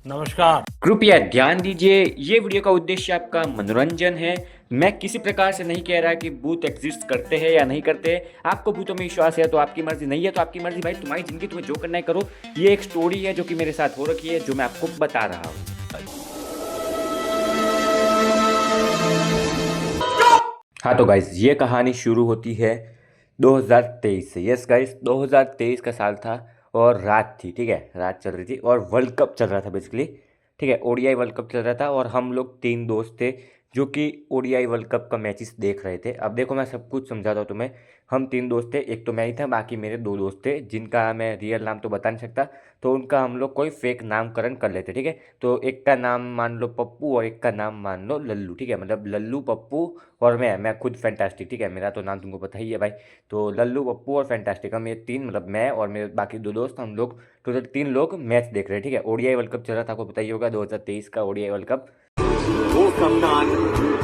नमस्कार। कृपया ध्यान दीजिए, ये वीडियो का उद्देश्य आपका मनोरंजन है। मैं किसी प्रकार से नहीं कह रहा कि भूत एग्जिस्ट करते हैं या नहीं करते हैं। आपको भूतों में विश्वास है तो आपकी मर्जी, नहीं है तो आपकी मर्जी। भाई तुम्हारी जिंदगी, तुम्हें जो करना है करो। ये एक स्टोरी है जो कि मेरे साथ हो रखी है, जो मैं आपको बता रहा हूँ। हाँ तो गाइज, ये कहानी शुरू होती है 2023 से। यस गाइज, 2023 का साल था और रात थी, ठीक है। रात चल रही थी और वर्ल्ड कप चल रहा था बेसिकली, ठीक है। ओडीआई वर्ल्ड कप चल रहा था और हम लोग 3 दोस्त थे जो कि ओडीआई वर्ल्ड कप का मैचेस देख रहे थे। अब देखो, मैं सब कुछ समझाता हूँ तुम्हें। हम 3 दोस्त थे, एक तो मैं ही था, बाकी मेरे 2 दोस्त थे जिनका मैं रियल नाम तो बता नहीं सकता। तो उनका हम लोग कोई फेक नामकरण कर लेते, ठीक है। तो एक का नाम मान लो पप्पू और एक का नाम मान लो लल्लू, ठीक है। मतलब लल्लू, पप्पू और मैं खुद फैंटास्टिक, ठीक है। मेरा तो नाम तुमको पता ही है भाई। तो लल्लू, पप्पू और फैंटास्टिक, हम ये 3, मतलब मैं और मेरे बाकी 2 दोस्त, हम लोग टोटल 3 लोग मैच देख रहे हैं, ठीक है। ओडीआई वर्ल्ड कप चल रहा था, आपको पता ही होगा, 2023 का ओडीआई वर्ल्ड कप। वो कप्तान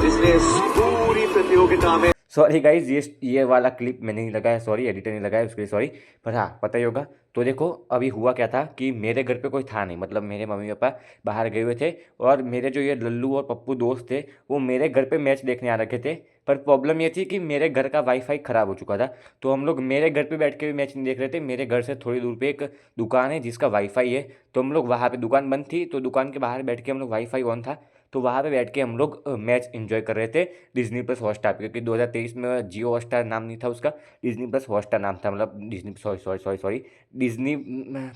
जिसने पूरी प्रतियोगिता में, सॉरी गाइज, ये वाला क्लिप मैंने नहीं लगाया, सॉरी, एडिटर नहीं लगाया, उसके लिए सॉरी। पर हाँ, पता ही होगा। तो देखो, अभी हुआ क्या था कि मेरे घर पे कोई था नहीं, मतलब मेरे मम्मी पापा बाहर गए हुए थे और मेरे जो ये लल्लू और पप्पू दोस्त थे वो मेरे घर पे मैच देखने आ रखे थे। पर प्रॉब्लम ये थी कि मेरे घर का वाईफाई ख़राब हो चुका था। तो हम लोग मेरे घर पे बैठ के भी मैच नहीं देख रहे थे। मेरे घर से थोड़ी दूर पे एक दुकान है जिसका वाईफाई है। तो हम लोग वहाँ पे, दुकान बंद थी तो दुकान के बाहर बैठ के हम लोग, वाईफाई ऑन था तो वहाँ पे बैठ के हम लोग मैच एंजॉय कर रहे थे डिज्नी प्लस हॉटस्टार पे, क्योंकि 2023 में जियो हॉटस्टार नाम नहीं था उसका, डिज्नी प्लस हॉटस्टार नाम था। मतलब Disney, sorry sorry sorry sorry, Disney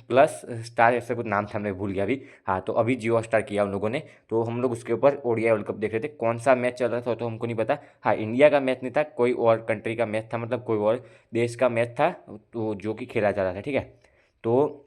plus star ऐसा कुछ नाम था, मैं भूल गया अभी। हाँ, तो अभी जियो हॉटस्टार किया उन लोगों ने। तो हम लोग उसके ऊपर ओडीआई वर्ल्ड कप देख रहे थे। कौन सा मैच चल रहा था तो हमको नहीं पता। हाँ, इंडिया का मैच नहीं था, कोई और कंट्री का मैच था, मतलब कोई और देश का मैच था, तो जो कि खेला जा रहा था, ठीक है। तो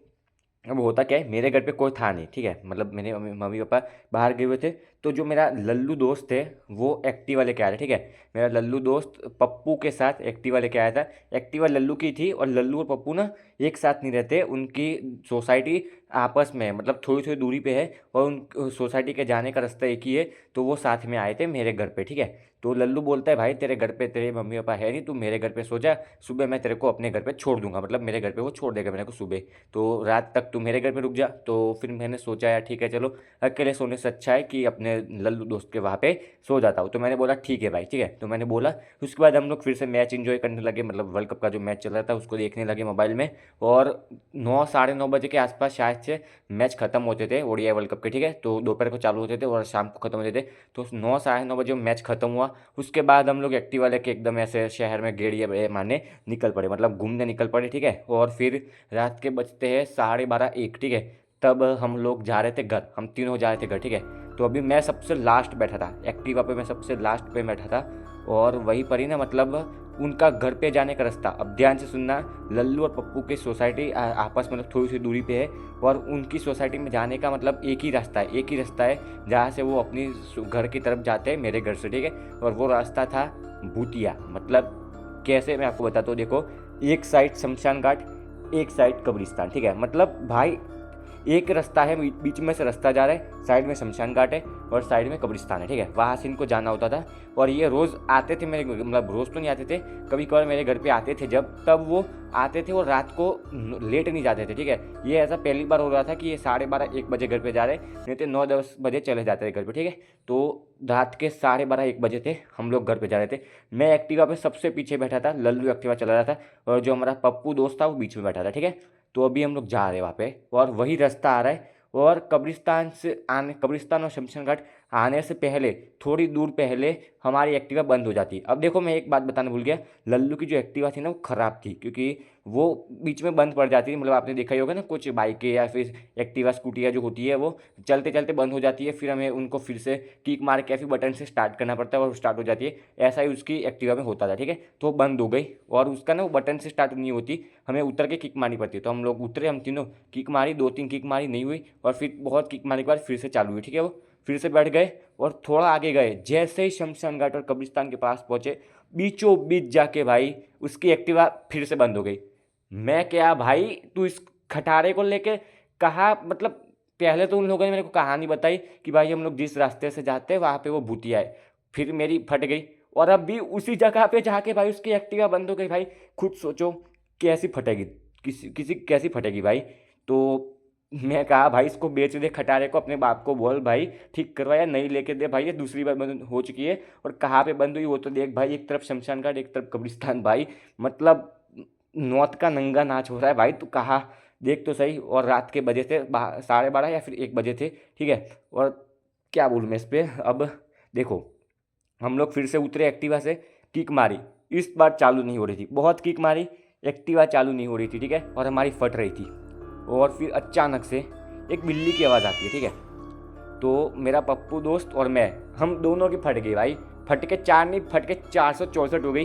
अब होता क्या है, मेरे घर पे कोई था नहीं, ठीक है। मतलब मेरे मम्मी मम्मी पापा बाहर गए हुए थे। तो जो मेरा लल्लू दोस्त थे वो एक्टिवा लेके आया था, ठीक है। मेरा लल्लू दोस्त पप्पू के साथ एक्टिवा लेके आया था। एक्टिवा लल्लू की थी और लल्लू और पप्पू ना एक साथ नहीं रहते। उनकी सोसाइटी आपस में है, मतलब थोड़ी थोड़ी दूरी पे है और उन सोसाइटी के जाने का रास्ता एक ही है। तो वो साथ में आए थे मेरे घर पे, ठीक है। तो लल्लू बोलता है, भाई तेरे घर पे तेरे मम्मी पापा है नहीं, तू मेरे घर पे सो जा, सुबह मैं तेरे को अपने घर पे छोड़ दूंगा, मतलब मेरे घर पे वो छोड़ देगा मेरे को सुबह। तो रात तक तू मेरे घर पे रुक जा। तो फिर मैंने सोचा यार ठीक है, चलो, अकेले सोने से अच्छा है कि अपने लल्लू दोस्त के वहाँ पे सो जाता हूँ। तो मैंने बोला ठीक है भाई, ठीक है। तो मैंने बोला। उसके बाद हम लोग फिर से मैच एंजॉय करने लगे, मतलब वर्ल्ड कप का जो मैच चल रहा था उसको देखने लगे मोबाइल में। और 9 साढ़े 9 बजे के आसपास शायद से मैच खत्म होते थे ओडीआई वर्ल्ड कप के, ठीक है। तो दोपहर को चालू होते थे और शाम को खत्म होते थे। तो 9 साढ़े 9 बजे मैच खत्म हुआ। उसके बाद हम लोग एक्टिवा लेके एकदम ऐसे शहर में गेड़िए मारने निकल पड़े, मतलब घूमने निकल पड़े, ठीक है। और फिर रात के बजते हैं 12:30 1, ठीक है। तब हम लोग जा रहे थे घर, हम तीनों जा रहे थे घर, ठीक है। तो अभी मैं सबसे लास्ट बैठा था एक्टिवा पे, मैं सबसे लास्ट पे बैठा था। और वहीं पर ही ना, मतलब उनका घर पे जाने का रास्ता, अब ध्यान से सुनना, लल्लू और पप्पू की सोसाइटी आपस में मतलब थोड़ी सी दूरी पे है। और उनकी सोसाइटी में जाने का मतलब एक ही रास्ता है, एक ही रास्ता है जहाँ से वो अपनी घर की तरफ जाते हैं मेरे घर से, ठीक है। और वो रास्ता था भूतिया। मतलब कैसे, मैं आपको बताता हूँ। देखो, एक साइड शमशान घाट, एक साइड कब्रिस्तान, ठीक है। मतलब भाई एक रास्ता है, बीच में से रास्ता जा रहा है, साइड में शमशान घाट है और साइड में कब्रिस्तान है, ठीक है। वहाँ से इनको जाना होता था। और ये रोज़ आते थे मेरे, मतलब रोज़ तो नहीं आते थे, कभी कभार मेरे घर पे आते थे जब, तब वो आते थे और रात को लेट नहीं जाते थे, ठीक है। ये ऐसा पहली बार हो रहा था कि ये 12:30 1 बजे घर पे जा रहे, नहीं तो 9 10 बजे चले जाते थे घर पे, ठीक है। तो रात के 12:30 1 बजे थे, हम लोग घर पे जा रहे थे। मैं एक्टिवा पे सबसे पीछे बैठा था, लल्लू एक्टिवा चला रहा था और जो हमारा पप्पू दोस्त था वो बीच में बैठा था, ठीक है। तो अभी हम लोग जा रहे हैं वहाँ पे और वही रास्ता आ रहा है। और कब्रिस्तान से आने, कब्रिस्तान और शमशान घाट आने से पहले, थोड़ी दूर पहले हमारी एक्टिवा बंद हो जाती है। अब देखो, मैं एक बात बताना भूल गया, लल्लू की जो एक्टिवा थी ना वो ख़राब थी, क्योंकि वो बीच में बंद पड़ जाती थी। मतलब आपने देखा ही होगा ना, कुछ बाइकें या फिर एक्टिवा स्कूटियाँ जो होती है वो चलते चलते बंद हो जाती है, फिर हमें उनको फिर से किक मार के या फिर बटन से स्टार्ट करना पड़ता है और स्टार्ट हो जाती है। ऐसा ही उसकी एक्टिवा में होता था, ठीक है। तो बंद हो गई और उसका ना वो बटन से स्टार्ट नहीं होती, हमें उतर के किक मारनी पड़ती है। तो हम लोग उतरे, हम तीनों किक मारी, 2 3 किक मारी, नहीं हुई, और फिर बहुत किक मारने के बाद फिर से चालू हुई, ठीक है। वो फिर से बैठ गए और थोड़ा आगे गए, जैसे ही शमशान घाट और कब्रिस्तान के पास पहुंचे, बीचों बीच जाके भाई उसकी एक्टिवा फिर से बंद हो गई। मैं क्या भाई, तू इस खटारे को लेके कहा, मतलब पहले तो उन लोगों ने मेरे को कहानी बताई कि भाई हम लोग जिस रास्ते से जाते हैं वहाँ पे वो भूतिया है, फिर मेरी फट गई। और अब भी उसी जगह पे जाके भाई उसकी एक्टिवा बंद हो गई। भाई खुद सोचो कैसी फटेगी, किसी किसी कैसी फटेगी भाई। तो मैं कहा भाई इसको बेच दे खटारे को, अपने बाप को बोल भाई ठीक करवा या नहीं लेके दे भाई, ये दूसरी बार बंद हो चुकी है। और कहाँ पे बंद हुई वो तो देख भाई, एक तरफ शमशान घाट एक तरफ कब्रिस्तान भाई, मतलब मौत का नंगा नाच हो रहा है भाई, तू कहाँ देख तो सही। और रात के बजे थे 12:30 या फिर 1 बजे थे, ठीक है। और क्या बोलूँ मैं इस पर अब। देखो हम लोग फिर से उतरे एक्टिवा से, किक मारी, इस बार चालू नहीं हो रही थी, बहुत किक मारी, एक्टिवा चालू नहीं हो रही थी, ठीक है, और हमारी फट रही थी। और फिर अचानक से एक बिल्ली की आवाज़ आती है, ठीक है। तो मेरा पप्पू दोस्त और मैं, हम दोनों की फट गई भाई, फट के चार नहीं, फट के 464 हो गई,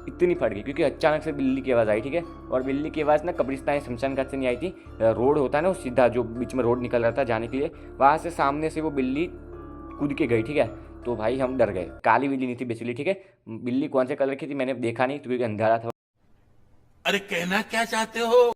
इतनी फट गई क्योंकि अचानक से बिल्ली की आवाज़ आई, ठीक है। और बिल्ली की आवाज़ ना कब्रिस्तान शमशान घाट से नहीं आई थी, रोड होता है ना वो सीधा जो बीच में रोड निकल रहा था जाने के लिए, वहाँ से सामने से वो बिल्ली कूद के गई, ठीक है। तो भाई हम डर गए, काली बिल्ली नहीं थी बेसिकली, ठीक है। बिल्ली कौन से कलर की थी मैंने देखा नहीं क्योंकि अंधेरा था। अरे कहना क्या चाहते हो?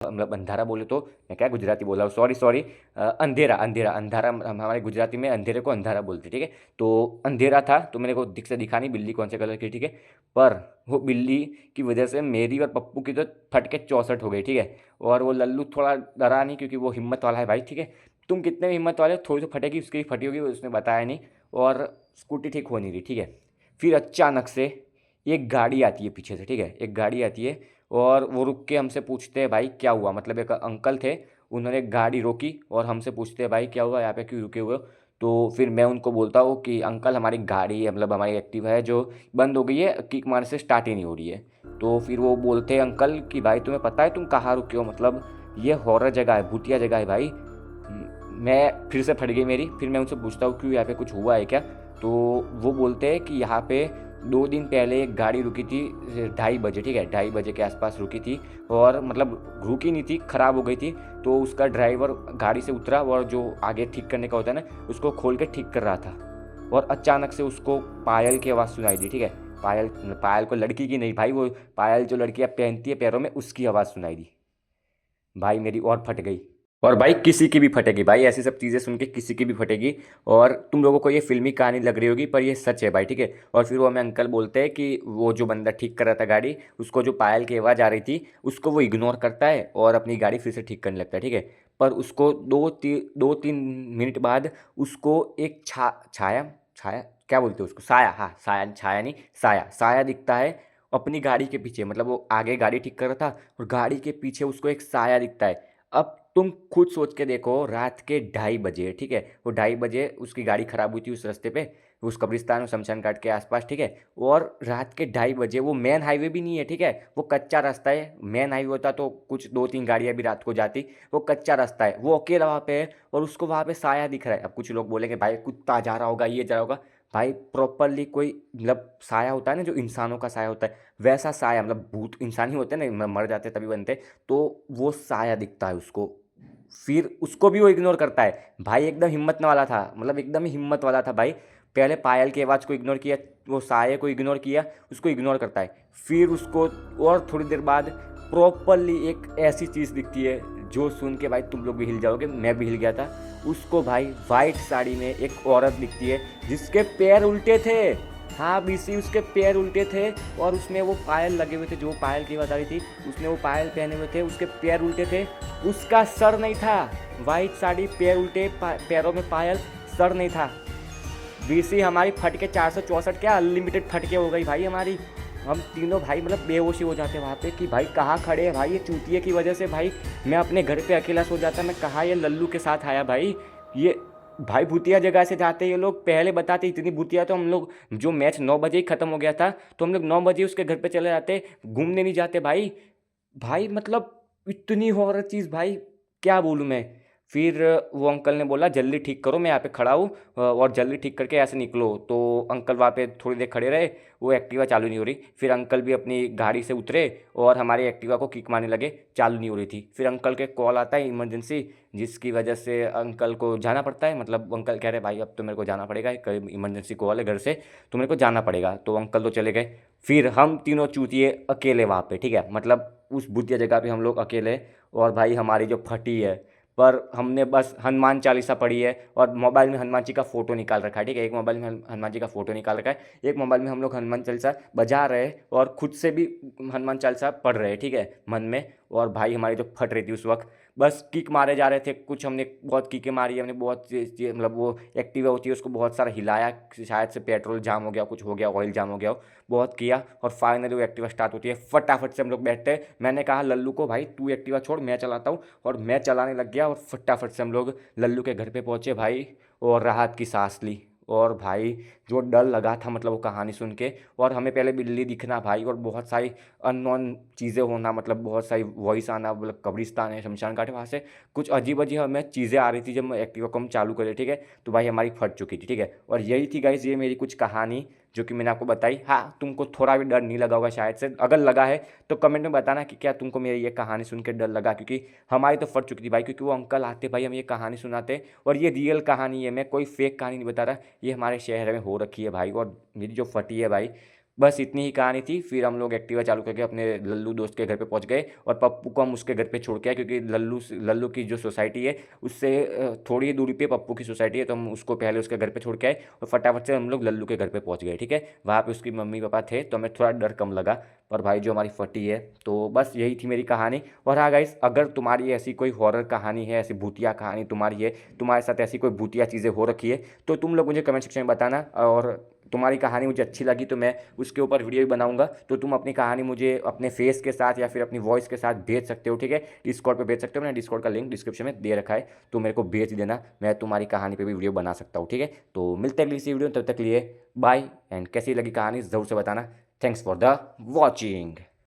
मतलब अंधारा बोले तो मैं क्या गुजराती बोला हूँ, सॉरी सॉरी, अंधेरा अंधेरा अंधारा, हमारे गुजराती में अंधेरे को अंधारा बोलते, ठीक है। तो अंधेरा था तो मैंने को दिख से दिखा नहीं बिल्ली कौन से कलर की, ठीक है। पर वो बिल्ली की वजह से मेरी और पप्पू की तो फट के 64 हो गई, ठीक है। और वो लल्लू थोड़ा डरा नहीं क्योंकि वो हिम्मत वाला है भाई, ठीक है। तुम कितने भी हिम्मत वाले हो, थोड़ी तो फटेगी, उसकी भी फटी होगी, उसने बताया नहीं। और स्कूटी ठीक हो नहीं रही, ठीक है। फिर अचानक से एक गाड़ी आती है पीछे से, ठीक है, एक गाड़ी आती है। और वो रुक के हमसे पूछते हैं भाई क्या हुआ, मतलब एक अंकल थे, उन्होंने गाड़ी रोकी और हमसे पूछते हैं भाई क्या हुआ, यहाँ पे क्यों रुके हुए हो। तो फिर मैं उनको बोलता हूँ कि अंकल हमारी गाड़ी है, मतलब हमारी एक्टिवा है जो बंद हो गई है, किक मारने से स्टार्ट ही नहीं हो रही है। तो फिर वो बोलते हैं अंकल कि भाई तुम्हें पता है तुम कहाँ रुके हो, मतलब ये हॉरर जगह है, भूतिया जगह है भाई। मैं फिर से फट गई मेरी, फिर मैं उनसे पूछता हूँ क्यों, यहाँ पे कुछ हुआ है क्या। तो वो बोलते हैं कि यहाँ पे 2 दिन पहले एक गाड़ी रुकी थी 2:30 बजे, ठीक है, 2:30 बजे के आसपास रुकी थी। और मतलब रुकी नहीं थी, ख़राब हो गई थी। तो उसका ड्राइवर गाड़ी से उतरा और जो आगे ठीक करने का होता है ना उसको खोल के ठीक कर रहा था। और अचानक से उसको पायल की आवाज़ सुनाई दी, ठीक है। पायल, पायल को लड़की की नहीं भाई, वो पायल जो लड़कियाँ पहनती है पैरों में उसकी आवाज़ सुनाई दी। भाई मेरी और फट गई। और भाई किसी की भी फटेगी भाई, ऐसी सब चीज़ें सुन के किसी की भी फटेगी। और तुम लोगों को ये फिल्मी कहानी लग रही होगी पर ये सच है भाई, ठीक है। और फिर वो हमें अंकल बोलते हैं कि वो जो बंदा ठीक कर रहा था गाड़ी, उसको जो पायल की आवाज़ आ रही थी उसको वो इग्नोर करता है और अपनी गाड़ी फिर से ठीक करने लगता है, ठीक है। पर उसको 2-3 मिनट बाद उसको एक छाया, छाया क्या बोलते हैं उसको, साया, हाँ साया, छाया नहीं साया, साया दिखता है अपनी गाड़ी के पीछे। मतलब वो आगे गाड़ी ठीक कर रहा था और गाड़ी के पीछे उसको एक साया दिखता है। अब तुम खुद सोच के देखो, रात के 2:30 बजे, ठीक है, वो 2:30 बजे उसकी गाड़ी खराब हुई थी उस रास्ते पे, उस कब्रिस्तान और शमशान घाट के आसपास, ठीक है। और रात के 2:30 बजे वो मेन हाईवे भी नहीं है, ठीक है, वो कच्चा रास्ता है। मेन हाईवे होता तो कुछ 2-3 गाड़ियाँ भी रात को जाती, वो कच्चा रास्ता है, वो अकेला वहाँ पे है और उसको वहाँ पे साया दिख रहा है। अब कुछ लोग बोलेंगे भाई कुत्ता जा रहा होगा, ये जा रहा होगा। भाई प्रॉपरली कोई मतलब साया होता है ना जो इंसानों का साया होता है, वैसा साया, मतलब भूत इंसान ही होते हैं ना, मर जाते तभी बनते, तो वो साया दिखता है उसको। फिर उसको भी वो इग्नोर करता है भाई, एकदम हिम्मत वाला था, मतलब एकदम ही हिम्मत वाला था भाई। पहले पायल की आवाज़ को इग्नोर किया, वो साये को इग्नोर किया, उसको इग्नोर करता है। फिर उसको और थोड़ी देर बाद प्रॉपरली एक ऐसी चीज़ दिखती है जो सुन के भाई तुम लोग भी हिल जाओगे, मैं भी हिल गया था। उसको भाई वाइट साड़ी में एक औरत दिखती है जिसके पैर उल्टे थे, हाँ बीसी उसके पैर उल्टे थे। और उसमें वो पायल लगे हुए थे, जो पायल की बता रही थी उसने वो पायल पहने हुए थे, उसके पैर उल्टे थे, उसका सर नहीं था। वाइट साड़ी, पैर उल्टे, पैरों में पायल, सर नहीं था। बीसी हमारी फट के 464 क्या अनलिमिटेड फट के हो गई भाई हमारी। हम तीनों भाई मतलब बेहोशी हो जाते वहाँ पे कि भाई कहाँ खड़े हैं भाई, ये चूतिए की वजह से भाई मैं अपने घर पे अकेला सो जाता, मैं कहाँ ये लल्लू के साथ आया भाई। ये भाई भूतिया जगह से जाते ये लोग, पहले बताते इतनी भूतिया तो हम लोग, जो मैच 9 बजे ही ख़त्म हो गया था तो हम लोग 9 बजे उसके घर पे चले जाते, घूमने नहीं जाते भाई। भाई मतलब इतनी हॉरर चीज़ भाई, क्या बोलूँ मैं। फिर वो अंकल ने बोला जल्दी ठीक करो, मैं यहाँ पे खड़ा हूँ और जल्दी ठीक करके ऐसे निकलो। तो अंकल वहाँ पे थोड़ी देर खड़े रहे, वो एक्टिवा चालू नहीं हो रही। फिर अंकल भी अपनी गाड़ी से उतरे और हमारी एक्टिवा को किक मारने लगे, चालू नहीं हो रही थी। फिर अंकल के कॉल आता है इमरजेंसी, जिसकी वजह से अंकल को जाना पड़ता है। मतलब अंकल कह रहे भाई अब तो मेरे को जाना पड़ेगा, इमरजेंसी कॉल है घर से, तो मेरे को जाना पड़ेगा। तो अंकल तो चले गए। फिर हम तीनों चूतिए अकेले वहाँ पे, ठीक है, मतलब उस भूतिया जगह पे हम लोग अकेले। और भाई हमारी जो फटी है, पर हमने बस हनुमान चालीसा पढ़ी है और मोबाइल में हनुमान जी का फ़ोटो निकाल रखा है, ठीक है, एक मोबाइल में हनुमान जी का फ़ोटो निकाल रखा है, एक मोबाइल में हम लोग हनुमान चालीसा बजा रहे हैं और खुद से भी हनुमान चालीसा पढ़ रहे हैं, ठीक है, मन में। और भाई हमारी जो फट रही थी उस वक्त, बस किक मारे जा रहे थे कुछ, हमने बहुत किकें मारी, हमने बहुत मतलब वो एक्टिवा होती है उसको बहुत सारा हिलाया, शायद से पेट्रोल जाम हो गया, कुछ हो गया, ऑयल जाम हो गया हो, बहुत किया और फाइनली वो एक्टिवा स्टार्ट होती है। फटाफट से हम लोग बैठते हैं, मैंने कहा लल्लू को भाई तू एक्टिवा छोड़ मैं चलाता हूँ, और मैं चलाने लग गया और फटाफट से हम लोग लल्लू के घर पे पहुँचे भाई, और राहत की सांस ली। और भाई जो डर लगा था मतलब वो कहानी सुन के, और हमें पहले बिल्ली दिखना भाई, और बहुत सारी अननोन चीज़ें होना, मतलब बहुत सारी वॉइस आना, मतलब कब्रिस्तान है, शमशान घाट है, वहाँ से कुछ अजीब अजीब हमें चीज़ें आ रही थी जब एक्टिवा को हम चालू करे, ठीक है। तो भाई हमारी फट चुकी थी, ठीक है। और यही थी गाइस ये मेरी कुछ कहानी जो कि मैंने आपको बताई। हाँ, तुमको थोड़ा भी डर नहीं लगा होगा शायद से, अगर लगा है तो कमेंट में बताना कि क्या तुमको मेरी ये कहानी सुन के डर लगा, क्योंकि हमारी तो फट चुकी थी भाई, क्योंकि वो अंकल आते भाई हमें ये कहानी सुनाते, और ये रियल कहानी है, मैं कोई फेक कहानी नहीं बता रहा, ये हमारे शहर में हो रखी है भाई, और मेरी जो फटी है भाई। बस इतनी ही कहानी थी। फिर हम लोग एक्टिवा चालू करके अपने लल्लू दोस्त के घर पे पहुंच गए, और पप्पू को हम उसके घर पे छोड़ के आए, क्योंकि लल्लू की जो सोसाइटी है उससे थोड़ी ही दूरी पे पप्पू की सोसाइटी है, तो हम उसको पहले उसके घर पे छोड़ के आए, और फटाफट से हम लोग लल्लू के घर पे पहुंच गए, ठीक है। वहाँ पे उसकी मम्मी पापा थे तो हमें थोड़ा डर कम लगा। पर भाई जो हमारी फटी है, तो बस यही थी मेरी कहानी। और हाँ गाइस, अगर तुम्हारी ऐसी कोई हॉरर कहानी है, ऐसी भूतिया कहानी तुम्हारी है, तुम्हारे साथ ऐसी कोई भूतिया चीज़ें हो रखी है, तो तुम लोग मुझे कमेंट सेक्शन में बताना, और तुम्हारी कहानी मुझे अच्छी लगी तो मैं उसके ऊपर वीडियो भी बनाऊंगा। तो तुम अपनी कहानी मुझे अपने फेस के साथ या फिर अपनी वॉइस के साथ भेज सकते हो, ठीक है। डिस्कॉर्ड पे भेज सकते हो, मैंने डिस्कॉर्ड का लिंक डिस्क्रिप्शन में दे रखा है, तो मेरे को भेज देना, मैं तुम्हारी कहानी पे भी वीडियो बना सकता हूँ, ठीक है। तो मिलते हैं अगली किसी वीडियो में, तब तक लिए बाय, एंड कैसी लगी कहानी ज़रूर से बताना। Thanks for the watching.